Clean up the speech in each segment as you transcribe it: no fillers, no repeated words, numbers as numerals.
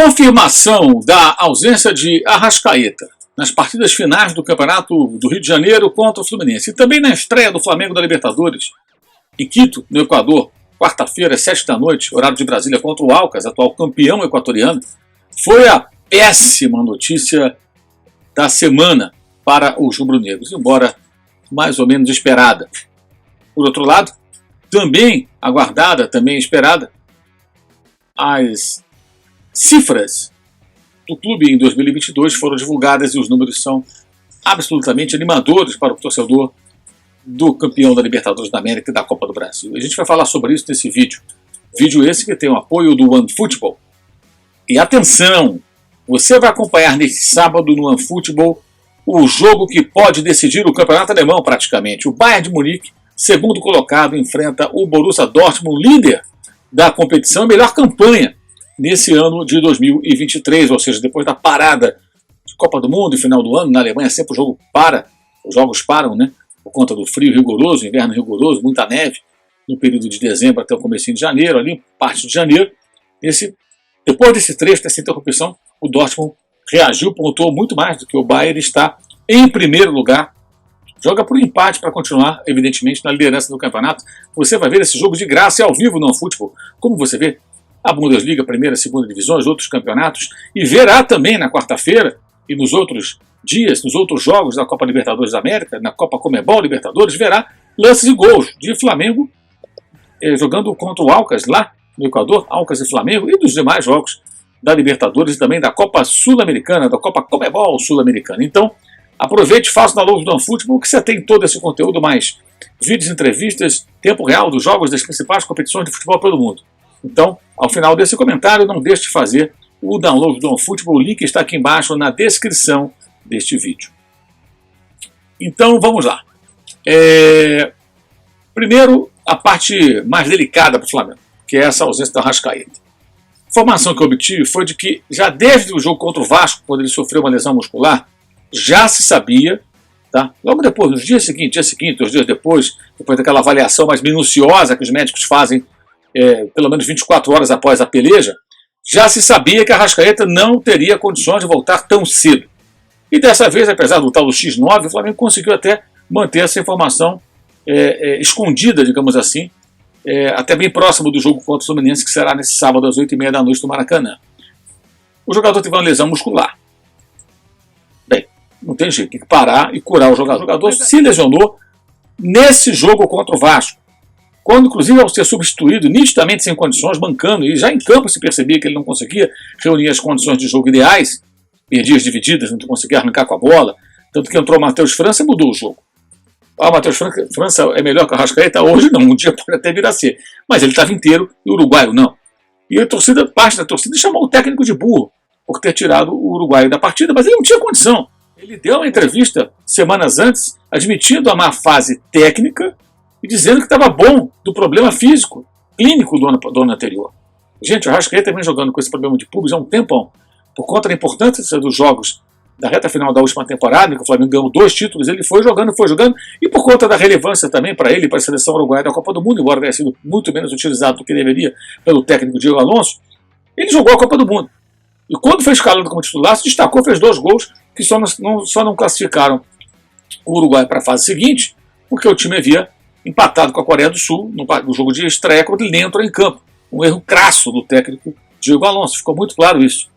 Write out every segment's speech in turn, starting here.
Confirmação da ausência de Arrascaeta nas partidas finais do Campeonato do Rio de Janeiro contra o Fluminense e também na estreia do Flamengo da Libertadores em Quito, no Equador, quarta-feira, às 7 da noite, horário de Brasília, contra o Alcas, atual campeão equatoriano, foi a péssima notícia da semana para os rubro-negros, embora mais ou menos esperada. Por outro lado, também aguardada, também esperada, as cifras do clube em 2022 foram divulgadas e os números são absolutamente animadores para o torcedor do campeão da Libertadores da América e da Copa do Brasil. A gente vai falar sobre isso nesse vídeo. Vídeo esse que tem o apoio do OneFootball. E atenção, você vai acompanhar neste sábado no OneFootball o jogo que pode decidir o campeonato alemão praticamente. O Bayern de Munique, segundo colocado, enfrenta o Borussia Dortmund, líder da competição e melhor campanha nesse ano de 2023, ou seja, depois da parada de Copa do Mundo e final do ano, na Alemanha sempre o jogo para, os jogos param, né, por conta do frio rigoroso, inverno rigoroso, muita neve, no período de dezembro até o comecinho de janeiro, ali, parte de janeiro. Depois desse trecho, dessa interrupção, o Dortmund reagiu, pontuou muito mais do que o Bayern, está em primeiro lugar, joga por empate para continuar, evidentemente, na liderança do campeonato. Você vai ver esse jogo de graça e ao vivo no OneFootball, como você vê a Bundesliga, primeira e segunda divisões, outros campeonatos, e verá também na quarta-feira e nos outros dias, nos outros jogos da Copa Libertadores da América, na Copa Comebol Libertadores, verá lances e gols de Flamengo jogando contra o Alcas lá no Equador, Alcas e Flamengo, e dos demais jogos da Libertadores e também da Copa Sul-Americana, da Copa Comebol Sul-Americana. Então, aproveite e faça o download do OneFootball, que você tem todo esse conteúdo, mais vídeos, entrevistas, tempo real dos jogos das principais competições de futebol pelo mundo. Então, ao final desse comentário, não deixe de fazer o download do OneFootball, o link está aqui embaixo na descrição deste vídeo. Então, vamos lá. Primeiro, a parte mais delicada para o Flamengo, que é essa ausência da Arrascaeta. A informação que eu obtive foi de que, já desde o jogo contra o Vasco, quando ele sofreu uma lesão muscular, já se sabia, tá? Logo depois, nos dias seguintes, 2 dias depois daquela avaliação mais minuciosa que os médicos fazem, pelo menos 24 horas após a peleja, já se sabia que a Arrascaeta não teria condições de voltar tão cedo. E dessa vez, apesar do tal do X9, o Flamengo conseguiu até manter essa informação escondida, digamos assim, até bem próximo do jogo contra o Fluminense, que será nesse sábado às 8h30 da noite no Maracanã. O jogador teve uma lesão muscular. Bem, não tem jeito, tem que parar e curar o jogador. O jogador se lesionou nesse jogo contra o Vasco, quando, inclusive, ao ser substituído, nitidamente sem condições, bancando, e já em campo se percebia que ele não conseguia reunir as condições de jogo ideais, perdia as divididas, não conseguia arrancar com a bola, tanto que entrou o Matheus França e mudou o jogo. O Matheus França é melhor que o Arrascaeta? Hoje não, um dia pode até vir a ser, mas ele estava inteiro e o uruguaio não. E parte da torcida chamou o técnico de burro por ter tirado o uruguaio da partida, mas ele não tinha condição. Ele deu uma entrevista semanas antes, admitindo a má fase técnica e dizendo que estava bom do problema físico, clínico do ano anterior. Gente, o Arrascaeta vem jogando com esse problema de pubis há um tempão. Por conta da importância dos jogos da reta final da última temporada, em que o Flamengo ganhou 2 títulos, ele foi jogando, e por conta da relevância também para ele, para a seleção uruguaia da Copa do Mundo, embora tenha sido muito menos utilizado do que deveria pelo técnico Diego Alonso, ele jogou a Copa do Mundo. E quando foi escalado como titular, se destacou, fez 2 gols, que só não classificaram o Uruguai para a fase seguinte, porque o time havia empatado com a Coreia do Sul no jogo de estreia, quando ele nem entrou em campo. Um erro crasso do técnico Diego Alonso, ficou muito claro isso,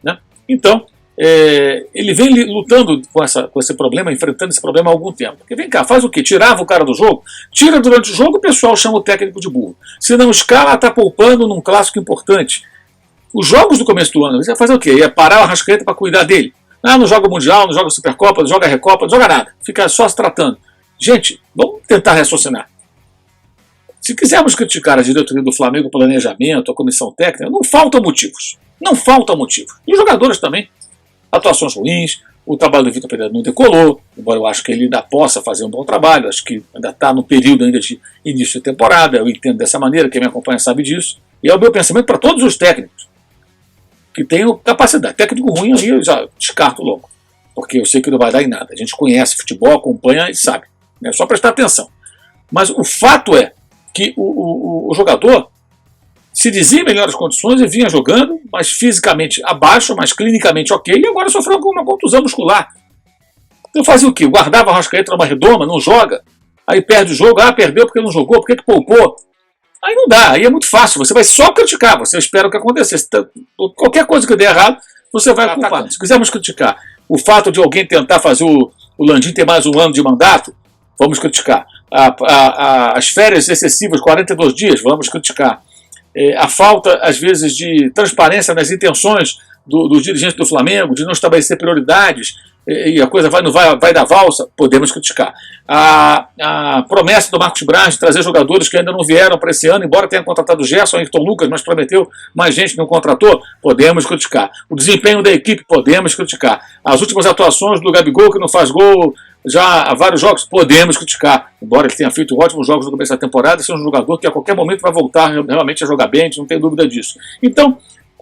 né? Então, ele vem lutando com esse problema, enfrentando esse problema há algum tempo. Porque vem cá, faz o quê? Tirava o cara do jogo? Tira durante o jogo, o pessoal chama o técnico de burro. Se não escala, está poupando num clássico importante. Os jogos do começo do ano, você vai fazer o quê? Ia parar o Arrascaeta para cuidar dele. Não joga Mundial, não joga Supercopa, não joga Recopa, não joga nada. Fica só se tratando. Gente, vamos tentar raciocinar. Se quisermos criticar a diretoria do Flamengo, o planejamento, a comissão técnica, não faltam motivos. Não faltam motivos. E os jogadores também. Atuações ruins, o trabalho do Vitor Pereira não decolou, embora eu acho que ele ainda possa fazer um bom trabalho, acho que ainda está no período ainda de início de temporada, eu entendo dessa maneira, quem me acompanha sabe disso, e é o meu pensamento para todos os técnicos que tenham capacidade. Técnico ruim aí eu já descarto logo, porque eu sei que não vai dar em nada. A gente conhece futebol, acompanha e sabe. É só prestar atenção. Mas o fato é que o jogador, se dizia em melhores condições e vinha jogando, mas fisicamente abaixo, mas clinicamente ok, e agora sofreu uma contusão muscular. Então fazia o quê? Guardava a Arrascaeta numa redoma, não joga, aí perde o jogo, perdeu porque não jogou, porque que poupou? Aí não dá, aí é muito fácil, você vai só criticar, você espera o que acontecesse. Qualquer coisa que der errado, você vai culpar. Se quisermos criticar o fato de alguém tentar fazer o Landim ter mais um ano de mandato, vamos criticar. As férias excessivas, 42 dias, vamos criticar. A falta, às vezes, de transparência nas intenções dos dirigentes do Flamengo, de não estabelecer prioridades, e a coisa vai dar valsa, podemos criticar. A promessa do Marcos Braz de trazer jogadores que ainda não vieram para esse ano, embora tenha contratado o Gerson, Ayrton Lucas, mas prometeu mais gente que não contratou, podemos criticar. O desempenho da equipe, podemos criticar. As últimas atuações do Gabigol, que não faz gol já há vários jogos, podemos criticar. Embora ele tenha feito ótimos jogos no começo da temporada, seja um jogador que a qualquer momento vai voltar realmente a jogar bem, a gente não tem dúvida disso. Então,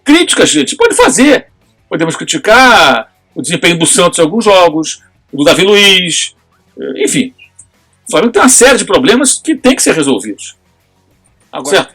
críticas, gente, pode fazer. Podemos criticar o desempenho do Santos em alguns jogos, do Davi Luiz, enfim. O Flamengo tem uma série de problemas que tem que ser resolvidos. Agora, certo?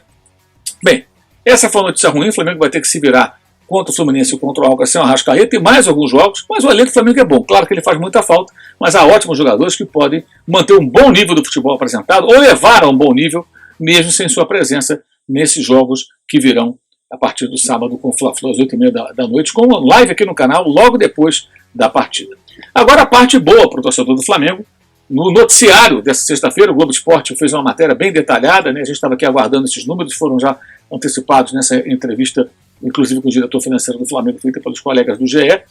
Bem, essa foi uma notícia ruim, o Flamengo vai ter que se virar contra o Fluminense e contra o Alcas sem o Arrascaeta e mais alguns jogos, mas o elenco do Flamengo é bom. Claro que ele faz muita falta, mas há ótimos jogadores que podem manter um bom nível do futebol apresentado ou levar a um bom nível, mesmo sem sua presença nesses jogos que virão a partir do sábado com o Fla-Flu às 8h30 da noite, com uma live aqui no canal logo depois da partida. Agora a parte boa para o torcedor do Flamengo. No noticiário dessa sexta-feira, o Globo Esporte fez uma matéria bem detalhada, né? A gente estava aqui aguardando esses números, foram já antecipados nessa entrevista, inclusive com o diretor financeiro do Flamengo, feita pelos colegas do GE,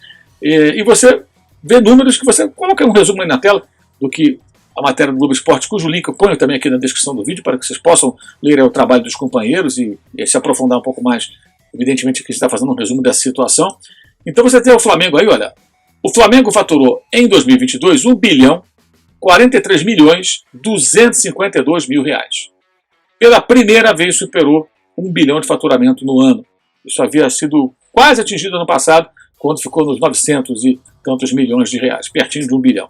e você vê números que você coloca um resumo aí na tela do que a matéria do Globo Esporte, cujo link eu ponho também aqui na descrição do vídeo, para que vocês possam ler o trabalho dos companheiros e se aprofundar um pouco mais, evidentemente, que a gente está fazendo um resumo dessa situação. Então você tem o Flamengo aí, olha, o Flamengo faturou em 2022 1 bilhão 43 milhões 252 mil reais. Pela primeira vez superou 1 bilhão de faturamento no ano. Isso havia sido quase atingido ano passado, quando ficou nos 900 e tantos milhões de reais, pertinho de 1 bilhão.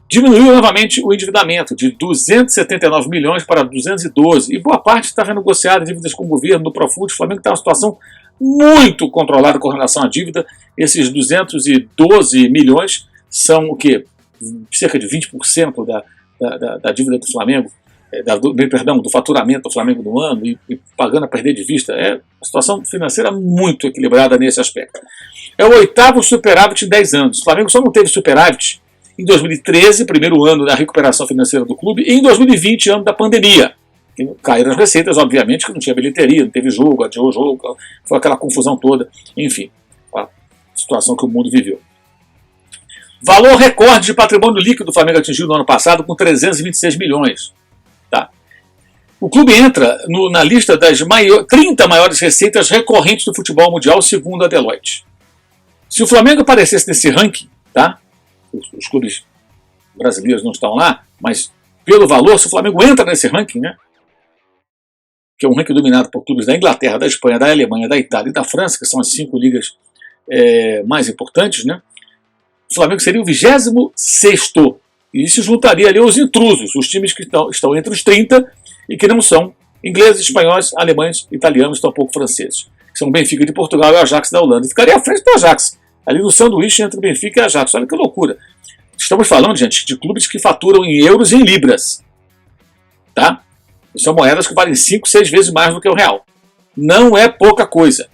Diminuiu novamente o endividamento de 279 milhões para 212, e boa parte está renegociada dívidas com o governo do Profut. O Flamengo está em uma situação muito controlada com relação à dívida. Esses 212 milhões são o quê? Cerca de 20% da dívida do Flamengo, do faturamento do Flamengo no ano, e pagando a perder de vista. É uma situação financeira muito equilibrada nesse aspecto. É o 8º superávit em 10 anos. O Flamengo só não teve superávit em 2013, primeiro ano da recuperação financeira do clube, e em 2020, ano da pandemia. Caíram as receitas, obviamente, que não tinha bilheteria, não teve jogo, adiou o jogo, foi aquela confusão toda. Enfim, a situação que o mundo viveu. Valor recorde de patrimônio líquido do Flamengo atingido no ano passado, com 326 milhões. Tá? O clube entra na lista das 30 maiores receitas recorrentes do futebol mundial, segundo a Deloitte. Se o Flamengo aparecesse nesse ranking, tá? Os clubes brasileiros não estão lá, mas pelo valor, se o Flamengo entra nesse ranking, né? Que é um ranking dominado por clubes da Inglaterra, da Espanha, da Alemanha, da Itália e da França, que são as 5 ligas mais importantes, né? O Flamengo seria o 26º, e se juntaria ali aos intrusos, os times que estão entre os 30 e que não são ingleses, espanhóis, alemães, italianos, tampouco franceses, que são o Benfica de Portugal e o Ajax da Holanda. E ficaria à frente do Ajax, ali no sanduíche entre o Benfica e o Ajax. Olha que loucura. Estamos falando, gente, de clubes que faturam em euros e em libras. Tá? São moedas que valem 5, 6 vezes mais do que o real. Não é pouca coisa.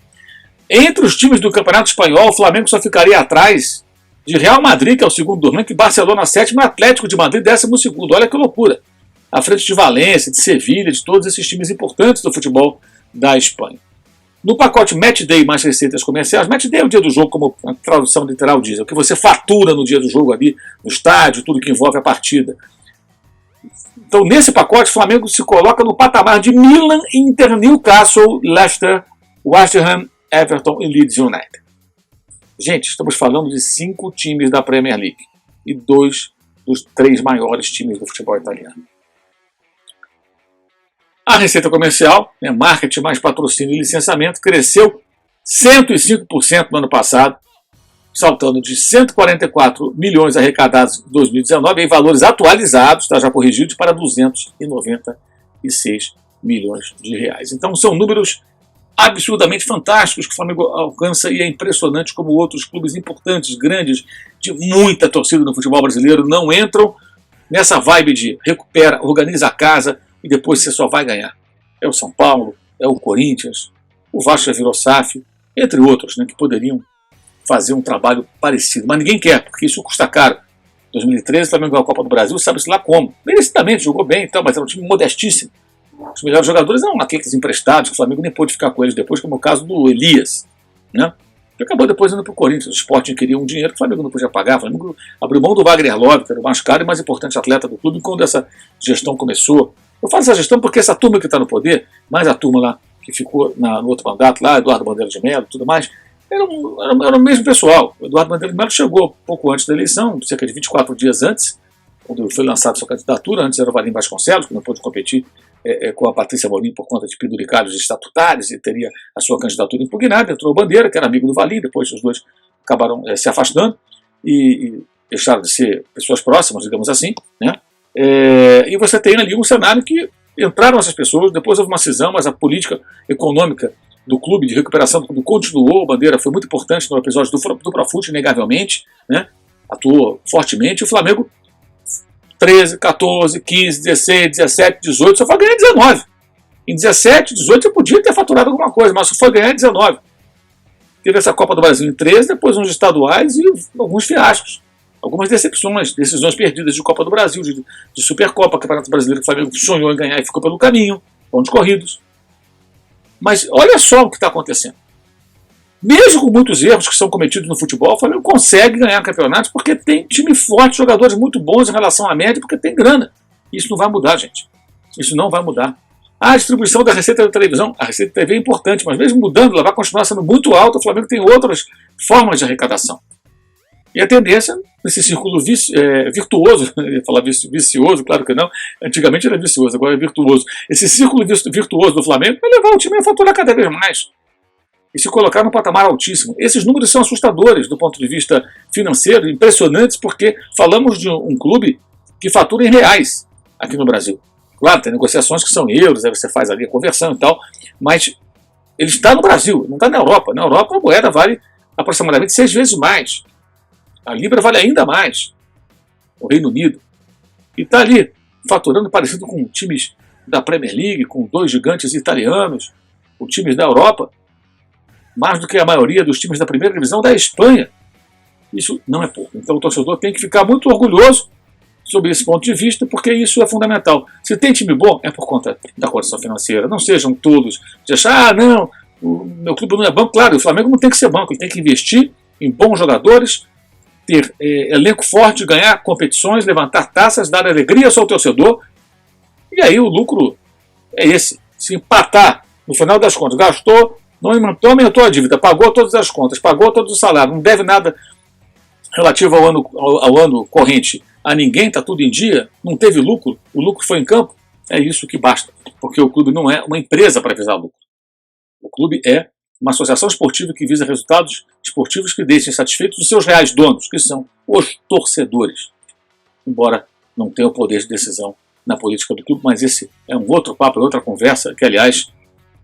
Entre os times do Campeonato Espanhol, o Flamengo só ficaria atrás de Real Madrid, que é o segundo do ranking, Barcelona 7º, Atlético de Madrid 12º. Olha que loucura. À frente de Valência, de Sevilha, de todos esses times importantes do futebol da Espanha. No pacote Match Day mais receitas comerciais, Match Day é o dia do jogo, como a tradução literal diz, é o que você fatura no dia do jogo ali, no estádio, tudo que envolve a partida. Então, nesse pacote, o Flamengo se coloca no patamar de Milan, Inter, Newcastle, Leicester, West Ham, Everton e Leeds United. Gente, estamos falando de 5 times da Premier League e 2 dos 3 maiores times do futebol italiano. A receita comercial, marketing mais patrocínio e licenciamento, cresceu 105% no ano passado, saltando de 144 milhões arrecadados em 2019 em valores atualizados, tá, já corrigidos, para 296 milhões de reais. Então são números absurdamente fantásticos que o Flamengo alcança e é impressionante como outros clubes importantes, grandes, de muita torcida no futebol brasileiro não entram nessa vibe de recupera, organiza a casa e depois você só vai ganhar. É o São Paulo, é o Corinthians, o Vasco já virou SAF, entre outros, né, que poderiam fazer um trabalho parecido. Mas ninguém quer, porque isso custa caro. Em 2013, o Flamengo ganhou a Copa do Brasil, sabe-se lá como. Merecidamente, jogou bem, então, mas era um time modestíssimo. Os melhores jogadores eram aqueles emprestados, que o Flamengo nem pôde ficar com eles depois, como o caso do Elias, né? Que acabou depois indo para o Corinthians. O Sporting queria um dinheiro que o Flamengo não podia pagar. O Flamengo abriu mão do Wagner Love, que era o mais caro e mais importante atleta do clube, quando essa gestão começou. Eu faço essa gestão porque essa turma que está no poder, mais a turma lá que ficou no outro mandato, lá, Eduardo Bandeira de Mello e tudo mais, era o mesmo pessoal. O Eduardo Bandeira de Mello chegou pouco antes da eleição, cerca de 24 dias antes, quando foi lançada sua candidatura. Antes era o Valim Vasconcelos, que não pôde competir com a Patrícia Molim por conta de penduricalhos estatutários e teria a sua candidatura impugnada. Entrou o Bandeira, que era amigo do Valim, depois os dois acabaram se afastando e deixaram de ser pessoas próximas, digamos assim, né? E você tem ali um cenário que entraram essas pessoas, depois houve uma cisão, mas a política econômica do clube, de recuperação do clube, continuou. O Bandeira foi muito importante no episódio do Profut, inegavelmente, né? Atuou fortemente. O Flamengo 13, 14, 15, 16, 17, 18, só foi ganhar 19. Em 17, 18 você podia ter faturado alguma coisa, mas só foi ganhar 19. Teve essa Copa do Brasil em 13, depois uns estaduais e alguns fiascos. Algumas decepções, decisões perdidas de Copa do Brasil, de Supercopa, Campeonato Brasileiro, que o Flamengo sonhou em ganhar e ficou pelo caminho, pontos corridos. Mas olha só o que está acontecendo. Mesmo com muitos erros que são cometidos no futebol, o Flamengo consegue ganhar campeonatos porque tem time forte, jogadores muito bons em relação à média, porque tem grana. Isso não vai mudar, gente. Isso não vai mudar. A distribuição da receita da televisão, a receita da TV é importante, mas mesmo mudando, ela vai continuar sendo muito alta. O Flamengo tem outras formas de arrecadação. E a tendência, nesse círculo virtuoso, eu ia falar vicioso, claro que não, antigamente era vicioso, agora é virtuoso. Esse círculo virtuoso do Flamengo vai levar o time a faturar cada vez mais e se colocar num patamar altíssimo. Esses números são assustadores do ponto de vista financeiro, impressionantes, porque falamos de um clube que fatura em reais aqui no Brasil. Claro, tem negociações que são em euros, aí você faz ali a conversão e tal, mas ele está no Brasil, não está na Europa. Na Europa a moeda vale aproximadamente 6 vezes mais. A Libra vale ainda mais. O Reino Unido. E está ali, faturando parecido com times da Premier League, com 2 gigantes italianos, com times da Europa, mais do que a maioria dos times da primeira divisão da Espanha. Isso não é pouco. Então o torcedor tem que ficar muito orgulhoso sobre esse ponto de vista, porque isso é fundamental. Se tem time bom, é por conta da condição financeira. Não sejam todos de achar, não, o meu clube não é banco. Claro, o Flamengo não tem que ser banco, ele tem que investir em bons jogadores, ter elenco forte, ganhar competições, levantar taças, dar alegria ao seu torcedor. E aí o lucro é esse. Se empatar, no final das contas, gastou, não aumentou a dívida, pagou todas as contas, pagou todos os salários, não deve nada relativo ao ano corrente a ninguém, está tudo em dia, não teve lucro, o lucro foi em campo, é isso que basta. Porque o clube não é uma empresa para visar lucro. O clube é uma associação esportiva que visa resultados esportivos que deixem satisfeitos os seus reais donos, que são os torcedores. Embora não tenha o poder de decisão na política do clube, mas esse é um outro papo, é outra conversa, que aliás,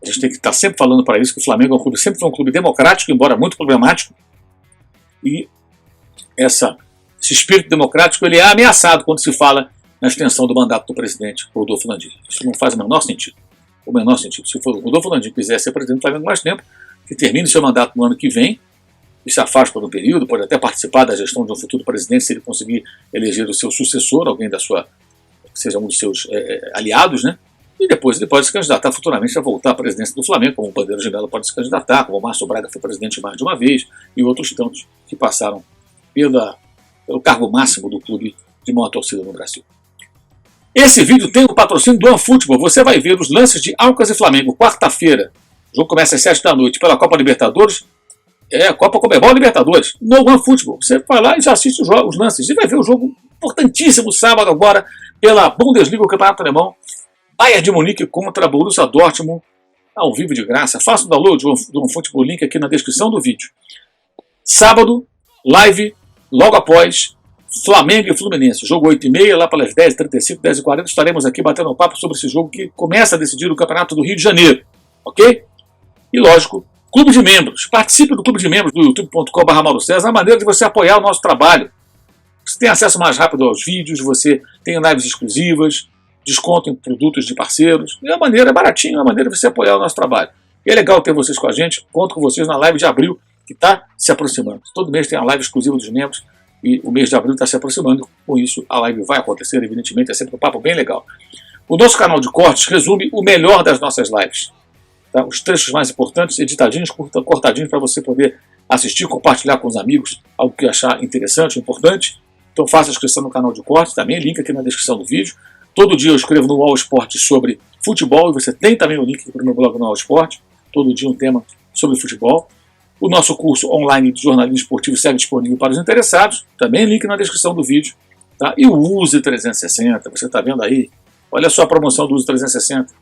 a gente tem que estar sempre falando para isso, que o Flamengo é um clube, sempre foi um clube democrático, embora muito problemático, e esse espírito democrático ele é ameaçado quando se fala na extensão do mandato do presidente Rodolfo Landim. Isso não faz o menor sentido. O menor sentido. Se o Rodolfo Landim quiser ser presidente do Flamengo mais tempo, que termine seu mandato no ano que vem e se afaste por um período, pode até participar da gestão de um futuro presidente se ele conseguir eleger o seu sucessor, alguém que seja um dos seus aliados, né? E depois ele pode se candidatar futuramente a voltar à presidência do Flamengo, como o Bandeira de Mello pode se candidatar, como o Márcio Braga foi presidente mais de uma vez, e outros tantos que passaram pelo cargo máximo do clube de maior torcida no Brasil. Esse vídeo tem o patrocínio do OneFootball. Você vai ver os lances de Alcas e Flamengo, quarta-feira. O jogo começa às 7 da noite pela Copa Libertadores. É a Copa Comebol Libertadores, no OneFootball. Você vai lá e já assiste os lances. E vai ver o jogo importantíssimo sábado agora pela Bundesliga, o Campeonato Alemão. Bayern de Munique contra Borussia Dortmund, ao vivo de graça. Faça o download do OneFootball, link aqui na descrição do vídeo. Sábado, live, logo após Flamengo e Fluminense. Jogo 8h30, lá pelas 10h35, 10h40, estaremos aqui batendo um papo sobre esse jogo que começa a decidir o Campeonato do Rio de Janeiro. Ok? E lógico, clube de membros. Participe do clube de membros do youtube.com/MauroCésar, é a maneira de você apoiar o nosso trabalho. Você tem acesso mais rápido aos vídeos, você tem lives exclusivas, desconto em produtos de parceiros. É a maneira, é baratinho, é a maneira de você apoiar o nosso trabalho. E é legal ter vocês com a gente. Conto com vocês na live de abril, que está se aproximando. Todo mês tem a live exclusiva dos membros e o mês de abril está se aproximando. Com isso, a live vai acontecer, evidentemente, é sempre um papo bem legal. O nosso canal de cortes resume o melhor das nossas lives. Tá? Os trechos mais importantes, editadinhos, cortadinhos, para você poder assistir, compartilhar com os amigos, algo que achar interessante, importante. Então faça a inscrição no canal de cortes, também link aqui na descrição do vídeo. Todo dia eu escrevo no UOL Esporte sobre futebol, e você tem também o link para o meu blog no UOL Esporte. Todo dia um tema sobre futebol. O nosso curso online de jornalismo esportivo segue disponível para os interessados, também link na descrição do vídeo. Tá? E o Use 360, você está vendo aí, olha só a promoção do Use 360.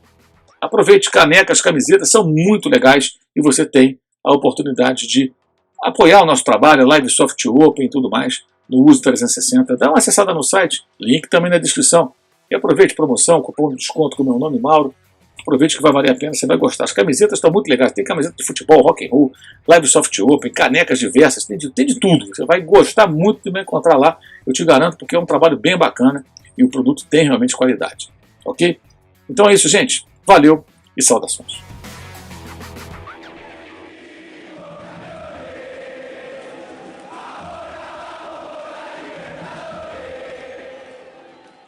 Aproveite, canecas, camisetas, são muito legais e você tem a oportunidade de apoiar o nosso trabalho, Live Soft Open e tudo mais, no Use 360. Dá uma acessada no site, link também na descrição. E aproveite promoção, cupom de desconto com o meu nome, Mauro. Aproveite que vai valer a pena, você vai gostar. As camisetas estão muito legais, tem camiseta de futebol, rock and roll, Live Soft Open, canecas diversas, tem de tudo. Você vai gostar muito de me encontrar lá, eu te garanto, porque é um trabalho bem bacana e o produto tem realmente qualidade. Ok? Então é isso, gente. Valeu e saudações.